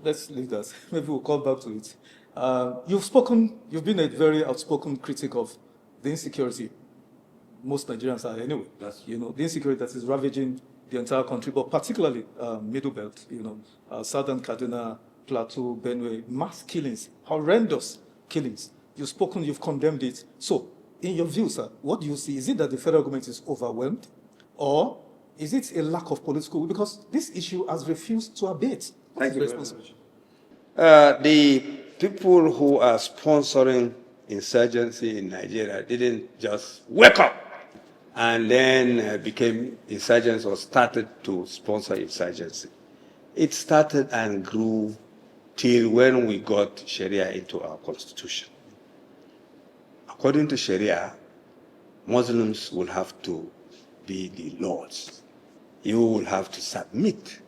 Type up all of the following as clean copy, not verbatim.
let's leave that. Maybe we'll come back to it. You've been a very outspoken critic of the insecurity most Nigerians are anyway. The insecurity that is ravaging the entire country, but particularly Middle Belt, Southern Kaduna, Plateau, Benue, mass killings, horrendous killings. You've condemned it. So, in your view, sir, what do you see? Is it that the federal government is overwhelmed, or is it a lack of political will? Because this issue has refused to abate. Thank you very much. The people who are sponsoring insurgency in Nigeria didn't just wake up and then became insurgents or started to sponsor insurgency. It started and grew till when we got Sharia into our constitution. According to Sharia, Muslims will have to be the lords. You will have to submit.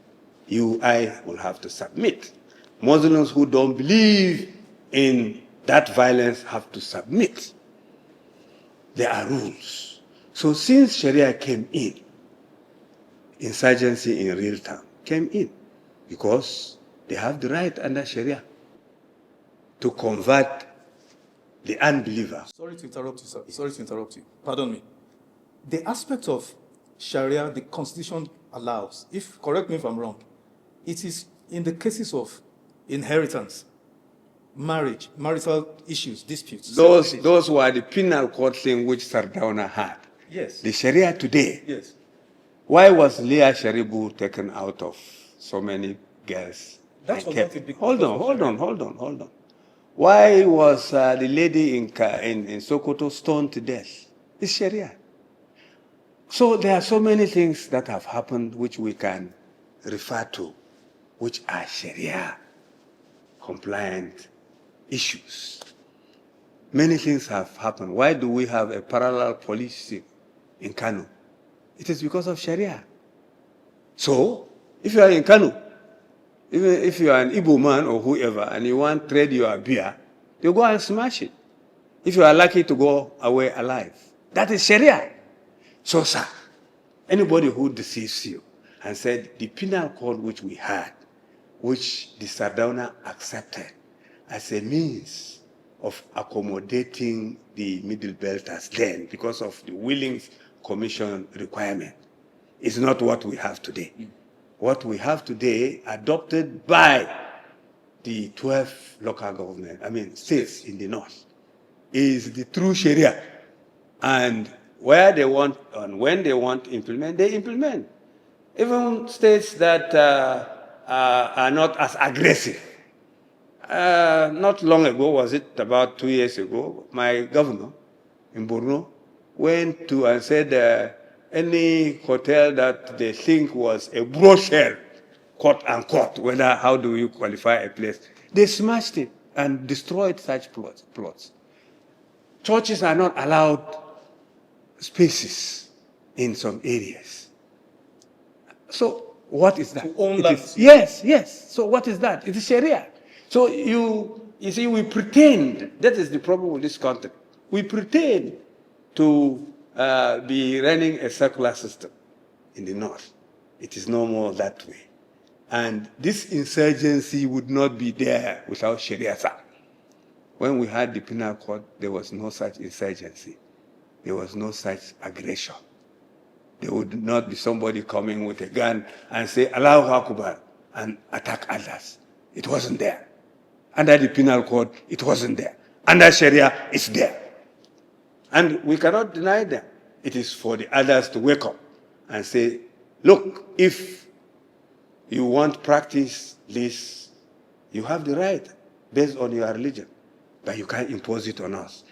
I will have to submit. Muslims who don't believe in that violence have to submit. There are rules. So since Sharia came in, insurgency in real time came in because they have the right under Sharia to convert the unbeliever. Sorry to interrupt you, sir. Sorry to interrupt you. Pardon me. The aspect of Sharia the Constitution allows, correct me if I'm wrong, it is in the cases of inheritance, marriage, marital issues, disputes. Those were the penal court thing which Sardauna had. Yes. The Sharia today. Yes. Why was Leah Sharibu taken out of so many girls? That was not a big Hold on. Why was the lady in Sokoto stoned to death? It's Sharia. So there are so many things that have happened which we can refer to, which are Sharia compliant issues. Many things have happened. Why do we have a parallel policing in Kano? It is because of Sharia. So, if you are in Kano, even if you are an Igbo man or whoever, and you want to trade your beer, you go and smash it. If you are lucky to go away alive. That is Sharia. So, sir, anybody who deceives you and said the penal code which we had, which the Sardauna accepted as a means of accommodating the Middle Belters then because of the Willings Commission requirement, is not what we have today. What we have today, adopted by the 12 local government, states in the north, is the true Sharia. And where they want and when they want to implement, they implement. Even states that are not as aggressive. Not long ago, was it about 2 years ago, my governor in Borno went to and said any hotel that they think was a brothel, quote unquote, how do you qualify a place? They smashed it and destroyed such plots. Churches are not allowed spaces in some areas. So what is that? To own that. Yes. So what is that? It is Sharia. So you see, we pretend, that is the problem with this country. We pretend to be running a secular system in the north. It is no more that way. And this insurgency would not be there without Sharia. When we had the penal code, there was no such insurgency. There was no such aggression. There would not be somebody coming with a gun and say, Allahu Akbar, and attack others. It wasn't there. Under the penal code, it wasn't there. Under Sharia, it's there. And we cannot deny them. It is for the others to wake up and say, look, if you want to practice this, you have the right based on your religion, but you can't impose it on us.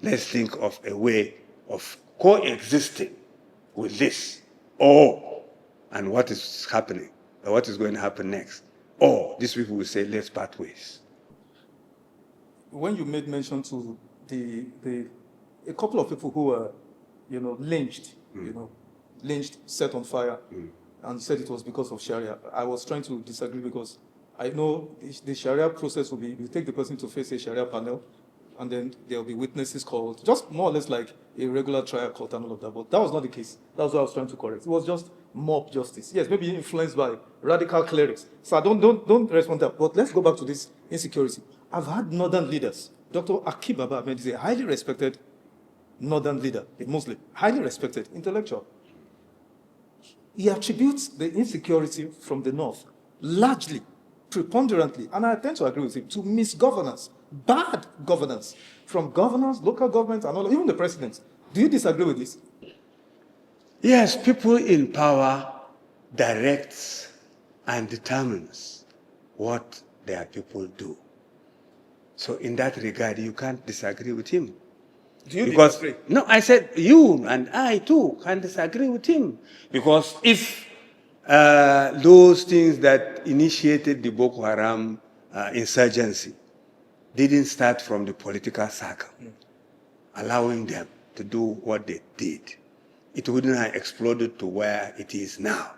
Let's think of a way of coexisting with this. And what is happening, or what is going to happen next? These people will say, let's part ways. When you made mention to a couple of people who were, lynched, set on fire, and said it was because of Sharia, I was trying to disagree because I know the Sharia process will be, you take the person to face a Sharia panel, and then there will be witnesses called, just more or less like a regular trial court and all of that. But that was not the case. That was what I was trying to correct. It was just mob justice. Yes, maybe influenced by radical clerics. So don't respond to that. But let's go back to this insecurity. I've had northern leaders. Dr. Akibaba Ahmed is a highly respected northern leader, a Muslim, highly respected intellectual. He attributes the insecurity from the north largely, preponderantly, and I tend to agree with him, to misgovernance, bad governance from governors, local governments, and all, even the presidents. Do you disagree with this? Yes, people in power directs and determines what their people do. So in that regard, you can't disagree with him. Do you Because, disagree? no, I said you and I too can disagree with him. Because if those things that initiated the Boko Haram insurgency didn't start from the political circle, allowing them to do what they did, it wouldn't have exploded to where it is now.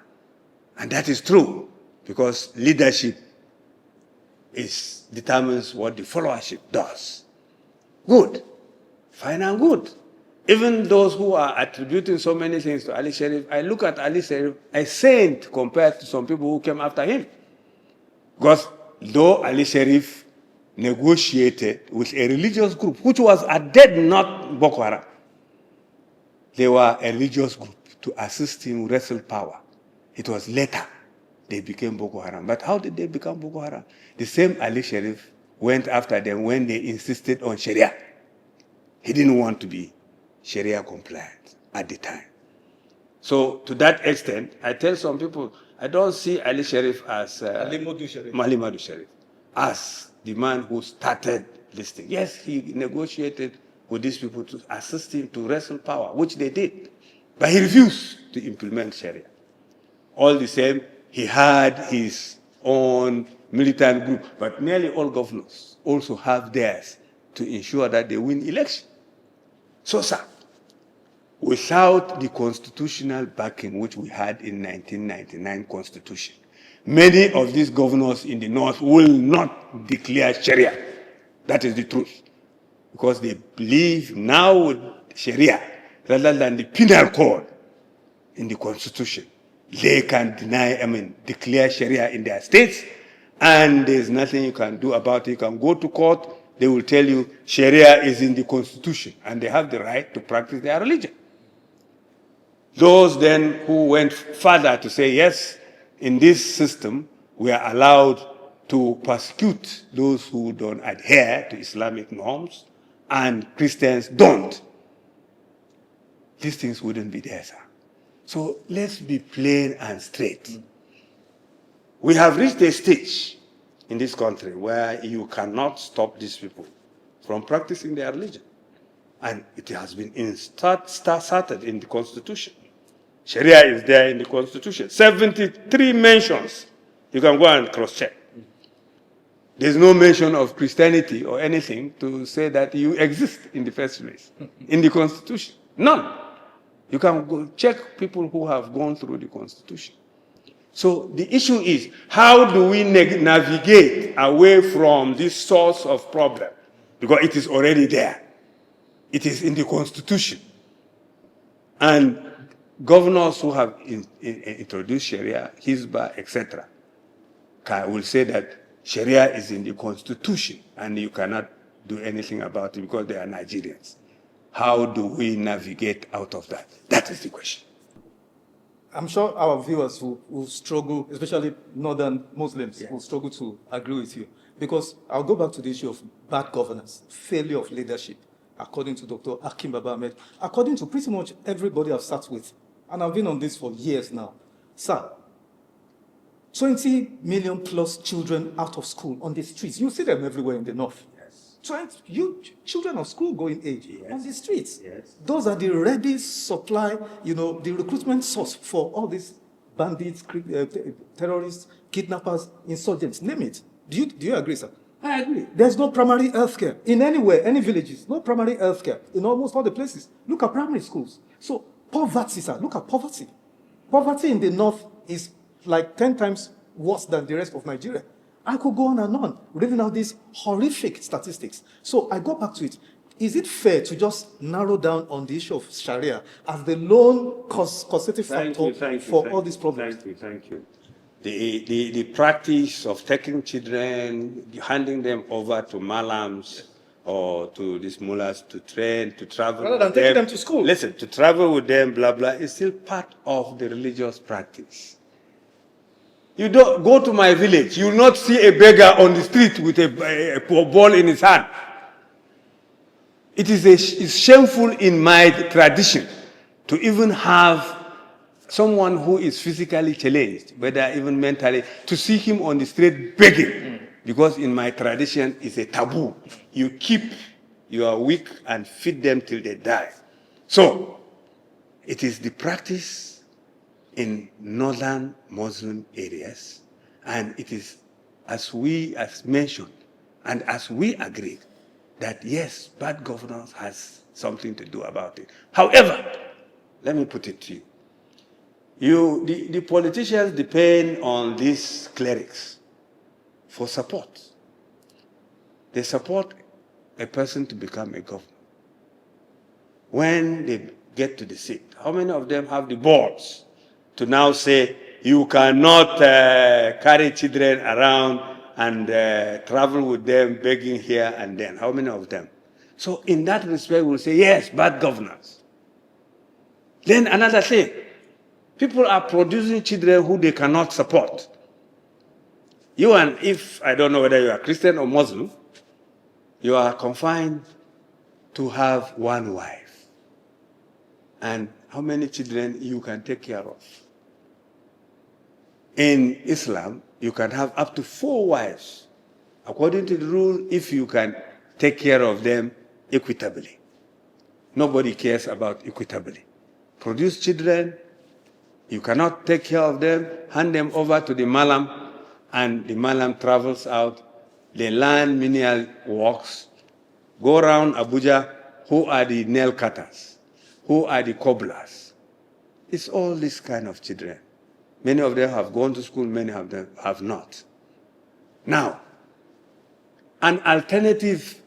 And that is true, because leadership determines what the followership does. Good. Fine and good. Even those who are attributing so many things to Ali Sharif, I look at Ali Sharif as saint compared to some people who came after him. Because though Ali Sharif negotiated with a religious group, which was at dead not Boko Haram, they were a religious group to assist him wrestle power. It was later they became Boko Haram. But how did they become Boko Haram? The same Ali Sharif went after them when they insisted on Sharia. He didn't want to be Sharia compliant at the time. So to that extent, I tell some people, I don't see Ali Sharif as Ali Sharif. Madu Sharif as the man who started this thing. Yes, he negotiated with these people to assist him to wrestle power, which they did. But he refused to implement Sharia. All the same, he had his own militant group, but nearly all governors also have theirs to ensure that they win election. So, sir, without the constitutional backing which we had in 1999 Constitution, many of these governors in the north will not declare Sharia. That is the truth. Because they believe now with Sharia, rather than the penal code in the Constitution, they can declare Sharia in their states, and there's nothing you can do about it. You can go to court, they will tell you Sharia is in the Constitution, and they have the right to practice their religion. Those then who went further to say, yes, in this system, we are allowed to persecute those who don't adhere to Islamic norms, and Christians don't. These things wouldn't be there, sir. So let's be plain and straight. We have reached a stage in this country where you cannot stop these people from practicing their religion. And it has been started in the Constitution. Sharia is there in the Constitution. 73 mentions. You can go and cross-check. There's no mention of Christianity or anything to say that you exist in the first place in the Constitution. None. You can go check people who have gone through the Constitution. So the issue is, how do we navigate away from this source of problem? Because it is already there. It is in the Constitution. And governors who have introduced Sharia, Hizbah, etc., will say that Sharia is in the Constitution and you cannot do anything about it because they are Nigerians. How do we navigate out of that? That is the question. I'm sure our viewers will struggle, especially northern Muslims, will struggle to agree with you. Because I'll go back to the issue of bad governance, failure of leadership, according to Dr. Akim Baba Ahmed, according to pretty much everybody I've sat with. And I've been on this for years now. Sir, 20 million plus children out of school on the streets. You see them everywhere in the north. Children of school going age on the streets. Yes. Those are the ready supply, the recruitment source for all these bandits, terrorists, kidnappers, insurgents, name it. Do you agree, sir? I agree. There's no primary health care in anywhere, any villages, no primary health care in almost all the places. Look at primary schools. So poverty, sir, look at poverty. Poverty in the north is like 10 times worse than the rest of Nigeria. I could go on, reading out these horrific statistics. So I go back to it. Is it fair to just narrow down on the issue of Sharia as the lone causative factor for all these problems? Thank you. The practice of taking children, handing them over to malams or to these mullahs to train, to travel rather than taking them to school. Listen, to travel with them, blah, blah, is still part of the religious practice. You don't go to my village, you will not see a beggar on the street with a ball in his hand. It's shameful in my tradition to even have someone who is physically challenged, whether even mentally, to see him on the street begging. Because in my tradition, it's a taboo. You keep your weak and feed them till they die. So, it is the practice in northern Muslim areas, and it is as mentioned, and as we agreed, that yes, bad governance has something to do about it. However, let me put it to you. The politicians depend on these clerics for support. They support a person to become a governor. When they get to the seat, how many of them have the balls to now say, you cannot carry children around and travel with them begging here and then? How many of them? So in that respect, we'll say, yes, bad governance. Then another thing, people are producing children who they cannot support. If I don't know whether you are Christian or Muslim, you are confined to have one wife. And how many children you can take care of? In Islam, you can have up to 4 wives, according to the rule, if you can take care of them equitably. Nobody cares about equitably. Produce children, you cannot take care of them, hand them over to the malam, and the malam travels out. They learn menial works, go around Abuja. Who are the nail cutters? Who are the cobblers? It's all this kind of children. Many of them have gone to school, many of them have not. Now, an alternative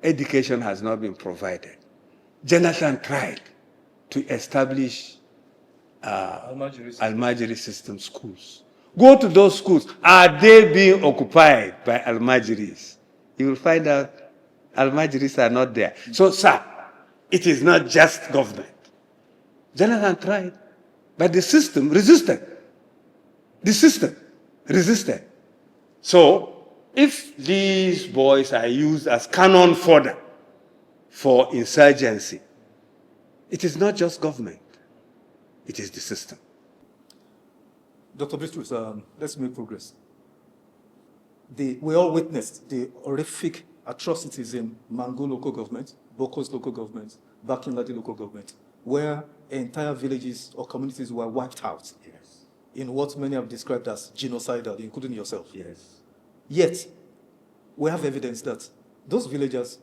education has not been provided. Jonathan tried to establish Al-Majiri system schools. Go to those schools. Are they being occupied by Al-Majiris? You will find out Al-Majiris are not there. So, sir, it is not just government. Jonathan tried, but the system resisted. The system resisted. So, if these boys are used as cannon fodder for insurgency, it is not just government. It is the system. Dr. Bitrus, let's make progress. We all witnessed the horrific atrocities in Mango local government, Boko's local government, Bakinladi local government, where entire villages or communities were wiped out. Yes. In what many have described as genocidal, including yourself. Yes. Yet, we have evidence that those villagers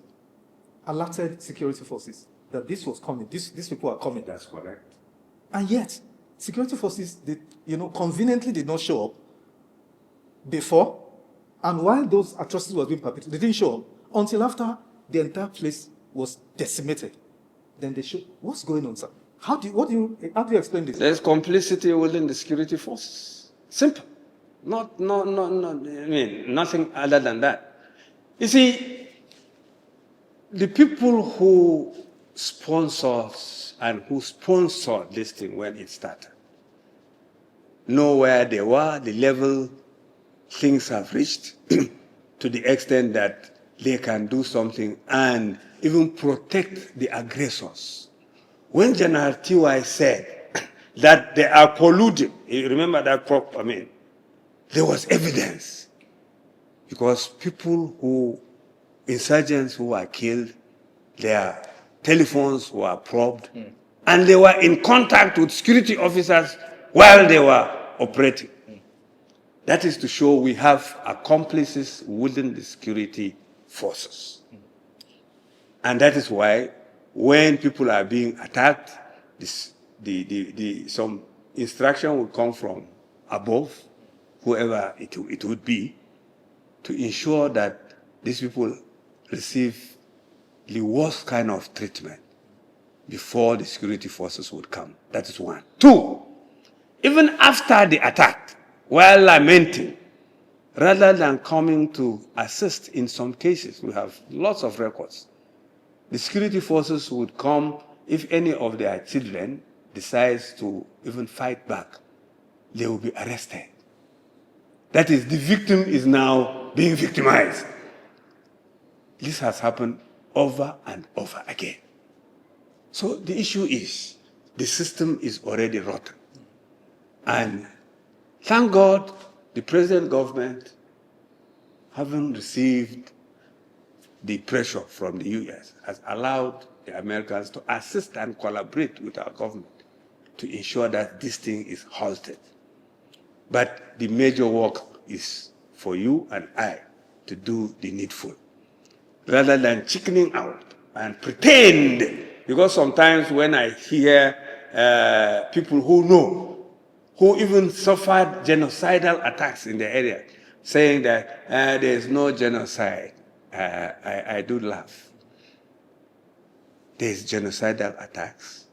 alerted security forces that this was coming, these people are coming. That's correct. And yet, security forces, conveniently did not show up before, and while those atrocities were being perpetrated, they didn't show up until after the entire place was decimated. Then they showed. What's going on, sir? How do you explain this? There's complicity within the security forces. Simple. Nothing other than that. You see, the people who sponsors and who sponsored this thing when it started know where they were, the level things have reached, to the extent that they can do something and even protect the aggressors. When General T.Y. said that they are colluding, you remember that quote? There was evidence. Because insurgents who were killed, their telephones were probed, and they were in contact with security officers while they were operating. That is to show we have accomplices within the security forces. And that is why when people are being attacked, some instruction will come from above, whoever it would be, to ensure that these people receive the worst kind of treatment before the security forces would come. That is one. Two, even after the attack, while lamenting, rather than coming to assist in some cases, we have lots of records, the security forces would come if any of their children decides to even fight back, they will be arrested. That is, the victim is now being victimized. This has happened over and over again. So the issue is, the system is already rotten. And thank God, the present government, having received the pressure from the US, has allowed the Americans to assist and collaborate with our government to ensure that this thing is halted. But the major work is for you and I to do the needful, rather than chickening out and pretend. Because sometimes when I hear people who know, who even suffered genocidal attacks in the area, saying that there is no genocide, I do laugh. There is genocidal attacks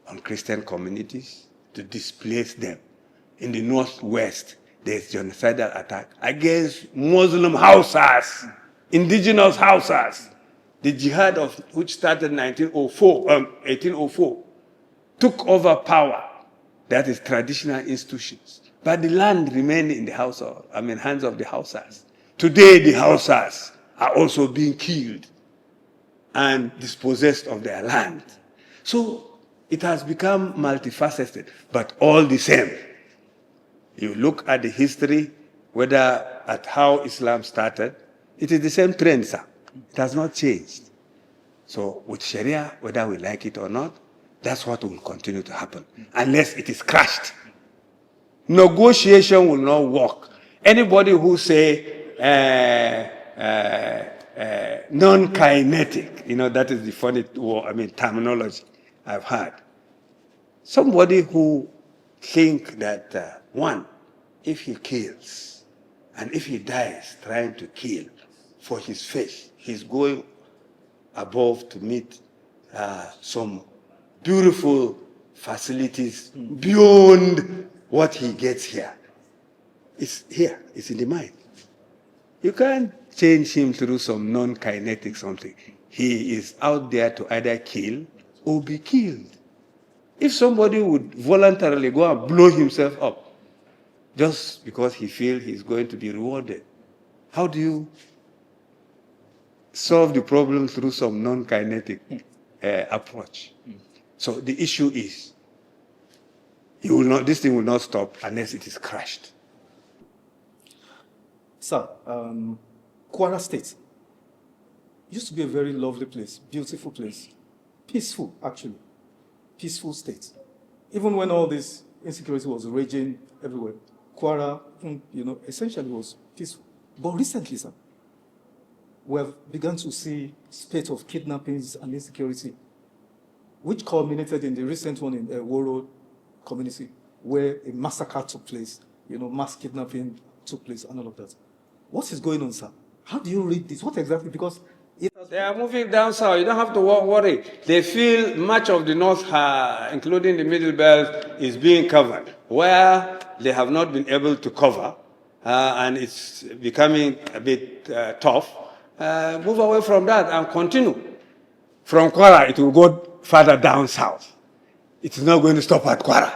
on Christian communities to displace them. In the Northwest, there is genocidal attack against Muslim Hausas, indigenous Hausas. The jihad of which started in 1804, took over power. That is traditional institutions. But the land remained in the hands of the Hausas. Today, the Hausas are also being killed and dispossessed of their land. So it has become multifaceted, but all the same. You look at the history, whether at how Islam started, it is the same trend, sir. It has not changed. So with Sharia, whether we like it or not, that's what will continue to happen, unless it is crushed. Negotiation will not work. Anybody who say non-kinetic, that is the funny terminology I've heard. Somebody who think that, one, if he kills, and if he dies trying to kill for his faith, he's going above to meet some beautiful facilities beyond what he gets here. It's here, it's in the mind. You can't change him through some non-kinetic something. He is out there to either kill or be killed. If somebody would voluntarily go and blow himself up just because he feels he's going to be rewarded, how do you solve the problem through some non-kinetic approach? So the issue is, this thing will not stop unless it is crushed. Sir, Kwara State used to be a very lovely place, beautiful place, peaceful, actually, peaceful state. Even when all this insecurity was raging everywhere, Kwara, essentially was peaceful. But recently, sir, we have begun to see spate of kidnappings and insecurity, which culminated in the recent one in the Woro community, where a massacre took place, mass kidnapping took place and all of that. What is going on, sir? How do you read this? What exactly? Because they are moving down south. You don't have to worry. They feel much of the north, including the middle belt, is being covered. Where they have not been able to cover, and it's becoming a bit tough, move away from that and continue. From Kwara, it will go further down south. It is not going to stop at Kwara.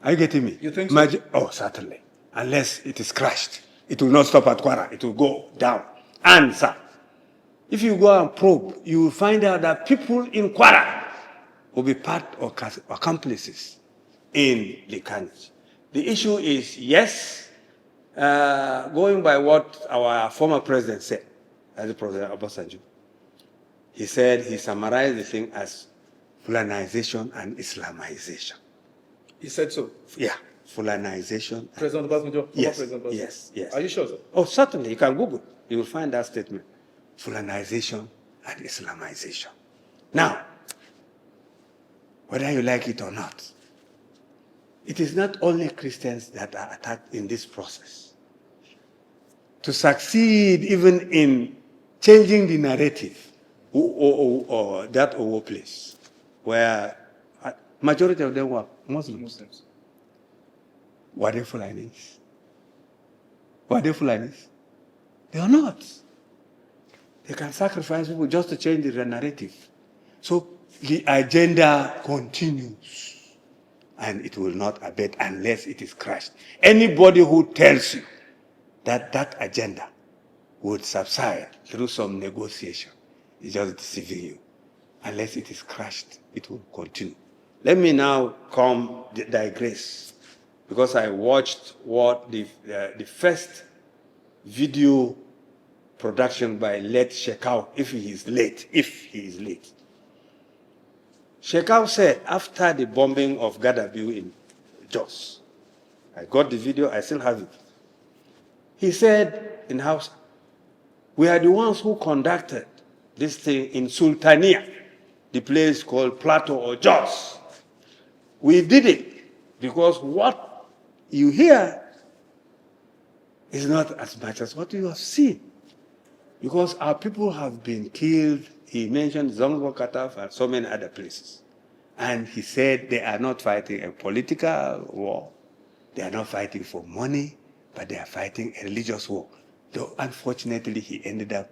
Are you getting me? You think so? Oh, certainly. Unless it is crushed. It will not stop at Kwara. It will go down. And, sir, if you go and probe, you will find out that people in Kwara will be part of accomplices in the carnage. The issue is, yes, going by what our former president said, as the President Obasanjo, he said he summarized the thing as Fulanization and Islamization. He said so? Yeah, Fulanization. President Obasanjo? Yes, President Obasanjo. yes. Are you sure, sir? Oh, certainly. You can Google. You will find that statement. Fulanization and Islamization. Now, whether you like it or not, it is not only Christians that are attacked in this process. to succeed even in changing the narrative or that Owo place, where majority of them were Muslims. Were they Fulanis? Were they Fulanis? They are not. They can sacrifice people just to change the narrative. So the agenda continues, and it will not abate unless it is crushed. Anybody who tells you that that agenda would subside through some negotiation is just deceiving you. Unless it is crushed, it will continue. Let me now digress, because I watched what the first video production by late Shekau, if he is late. Shekau said after the bombing of Gadabu in Jos, I got the video, I still have it. He said in Hausa, we are the ones who conducted this thing in Sultania, the place called Plateau or Jos. We did it because what you hear is not as much as what you have seen. Because our people have been killed. He mentioned Zongo Kataf and so many other places. And he said they are not fighting a political war. They are not fighting for money, but they are fighting a religious war. Though unfortunately, he ended up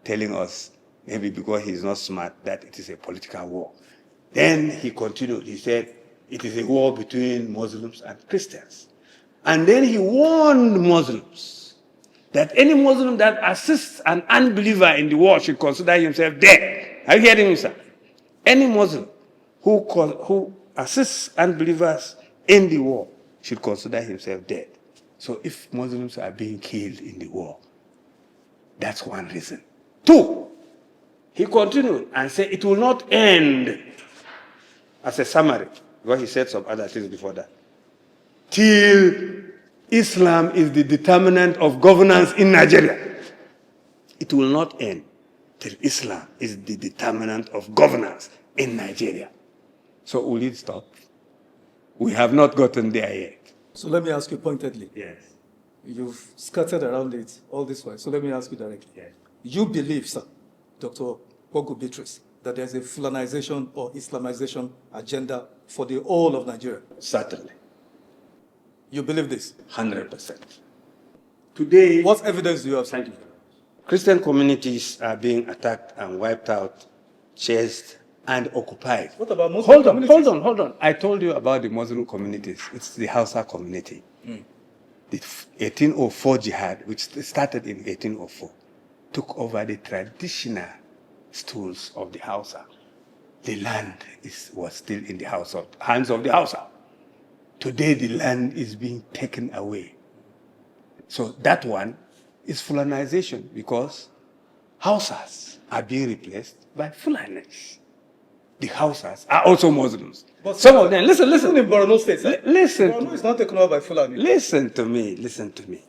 telling us, maybe because he's not smart, that it is a political war. Then he continued. He said, it is a war between Muslims and Christians. And then he warned Muslims that any Muslim that assists an unbeliever in the war should consider himself dead. Are you hearing me, sir? Any Muslim who assists unbelievers in the war should consider himself dead. So if Muslims are being killed in the war, that's one reason. Two, he continued and said it will not end, as a summary, because he said some other things before that, till Islam is the determinant of governance in Nigeria. It will not end till Islam is the determinant of governance in Nigeria. So will it stop? We have not gotten there yet. So let me ask you pointedly. Yes. You've scattered around it all this while. So let me ask you directly. Yes. You believe, sir, Dr. Pogu Bitrus, that there's a Fulanization or Islamization agenda for the whole of Nigeria? Certainly. You believe this? 100%. Today, What evidence do you have? thank you. Christian communities are being attacked and wiped out, chased, and occupied. What about Muslim communities? Hold on. I told you about the Muslim communities. It's the Hausa community. The 1804 jihad, which started in 1804, took over the traditional stools of the Hausa. The land was still in the hands of the Hausa. Today, the land is being taken away. So that one is Fulanization, because Hausas are being replaced by Fulanis. The Hausas are also Muslims. But some of them, listen. Even in Borno State, sir. Listen. Borno is not taken over by Fulani. Listen to me.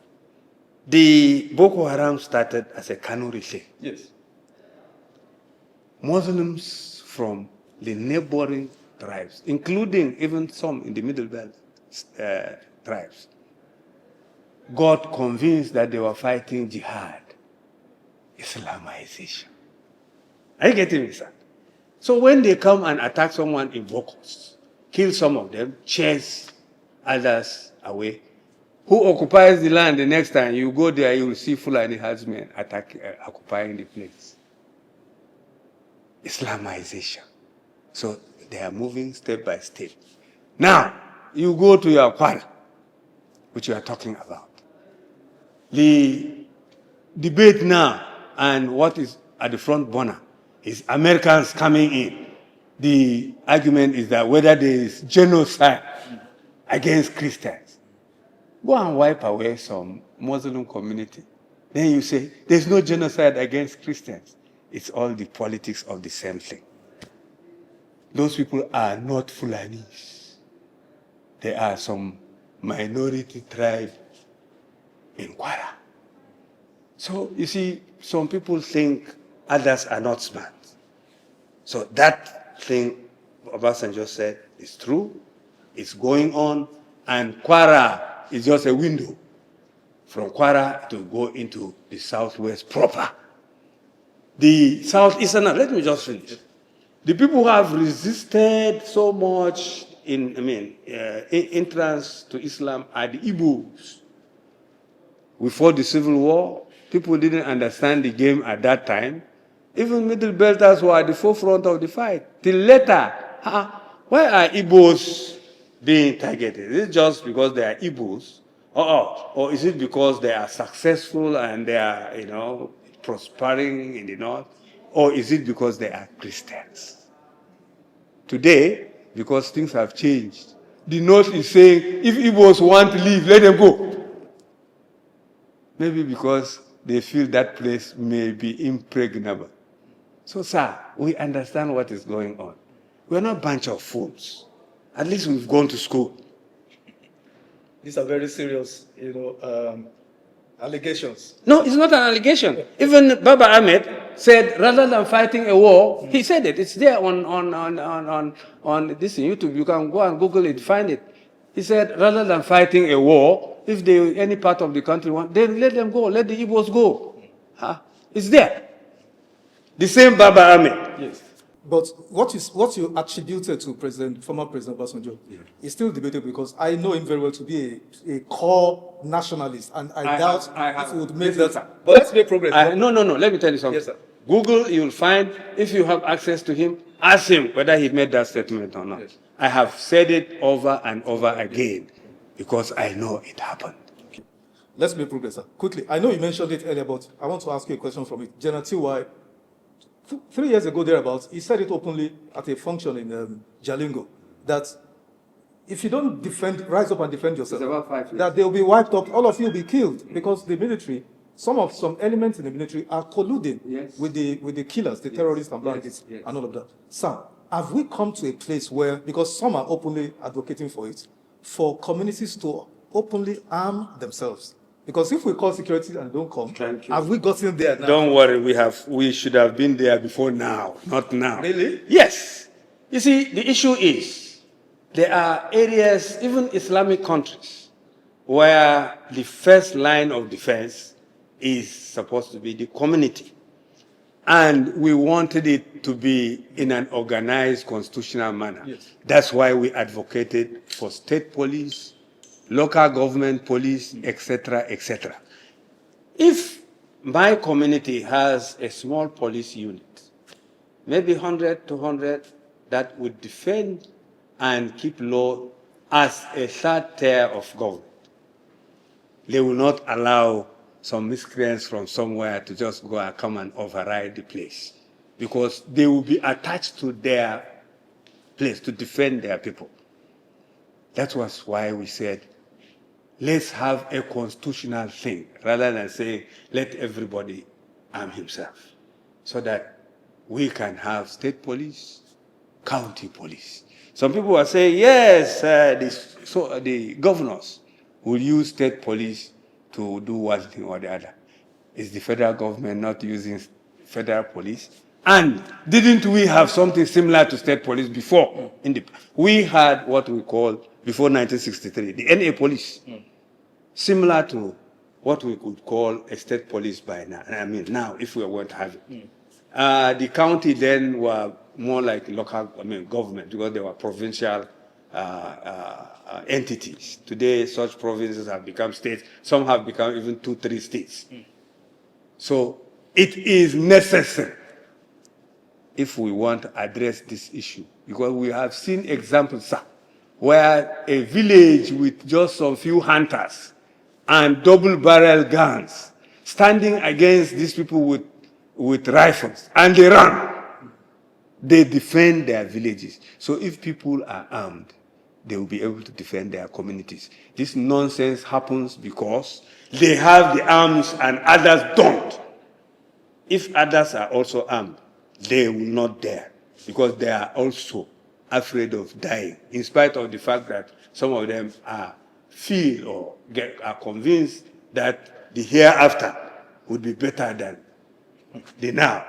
The Boko Haram started as a Kanuri. Yes. Muslims from the neighboring tribes, including even some in the Middle Belt tribes, got convinced that they were fighting jihad, Islamization. Are you getting me, sir? So when they come and attack someone in Bokos, kill some of them, chase others away, who occupies the land the next time you go there, you will see Fulani herdsmen occupying the place. Islamization. So they are moving step by step. Now, you go to your Kwara, which you are talking about. The debate now and what is at the front burner is Americans coming in. The argument is that whether there is genocide against Christians. Go and wipe away some Muslim community. Then you say, there's no genocide against Christians. It's all the politics of the same thing. Those people are not Fulanis. They are some minority tribe in Kwara. So, you see, some people think others are not smart. So that thing Obasanjo said is true, it's going on, and Kwara is just a window from Kwara to go into the southwest proper. The southeastern, let me just finish. The people who have resisted so much entrance to Islam are the Igbos. We fought the Civil War. People didn't understand the game at that time. Even Middle Belters were at the forefront of the fight. Till later, why are Igbos being targeted? Is it just because they are Igbos? Or is it because they are successful and they are, prospering in the north? Or is it because they are Christians? Today, because things have changed, the north is saying, if Igbos want to leave, let them go. Maybe because they feel that place may be impregnable. So, sir, we understand what is going on. We're not a bunch of fools. At least we've gone to school. These are very serious, allegations. No, it's not an allegation. Even Baba Ahmed said, rather than fighting a war, he said it. It's there on this YouTube. You can go and Google it, find it. He said, rather than fighting a war, if any part of the country want, then let them go. Let the Igbos go. It's there. The same Baba Ahmed. Yes. But what you attributed to former President Obasanjo is still debatable, because I know him very well to be a core nationalist, and I doubt if he would make that. But let's make progress. No. Let me tell you something. Yes, sir. Google, you'll find, if you have access to him, ask him whether he made that statement or not. Yes. I have said it over and over again because I know it happened. Okay. Let's make progress, sir. Quickly, I know you mentioned it earlier, but I want to ask you a question from it. General T.Y., 3 years ago, thereabouts, he said it openly at a function in Jalingo, that if you don't rise up and defend yourself, that they will be wiped up, all of you will be killed, because the military, some elements in the military are colluding with the killers, the terrorists and bandits, and all of that. Sir, have we come to a place where, because some are openly advocating for it, for communities to openly arm themselves? Because if we call security and don't come, have we gotten there now? Don't worry, we should have been there before now, not now. Really? Yes. You see, the issue is, there are areas, even Islamic countries, where the first line of defense is supposed to be the community. And we wanted it to be in an organized constitutional manner. Yes. That's why we advocated for state police, local government police, etc., etc. If my community has a small police unit, maybe 100, 200, that would defend and keep law as a third tier of government, they will not allow some miscreants from somewhere to just go and come and override the place, because they will be attached to their place to defend their people. That was why we said, let's have a constitutional thing, rather than saying, let everybody arm himself, so that we can have state police, county police. Some people are saying, yes, the governors will use state police to do one thing or the other. Is the federal government not using federal police? And didn't we have something similar to state police before? We had what we call, before 1963, the NA police. Similar to what we could call a state police by now. Now, if we were to have it. The county then were more like local government, because they were provincial entities. Today, such provinces have become states. Some have become even 2, 3 states. So it is necessary if we want to address this issue, because we have seen examples, sir, where a village with just some few hunters and double-barrel guns standing against these people with rifles, and they run. They defend their villages. So if people are armed, they will be able to defend their communities. This nonsense happens because they have the arms and others don't. If others are also armed, they will not dare, because they are also afraid of dying, in spite of the fact that some of them feel or are convinced that the hereafter would be better than the now.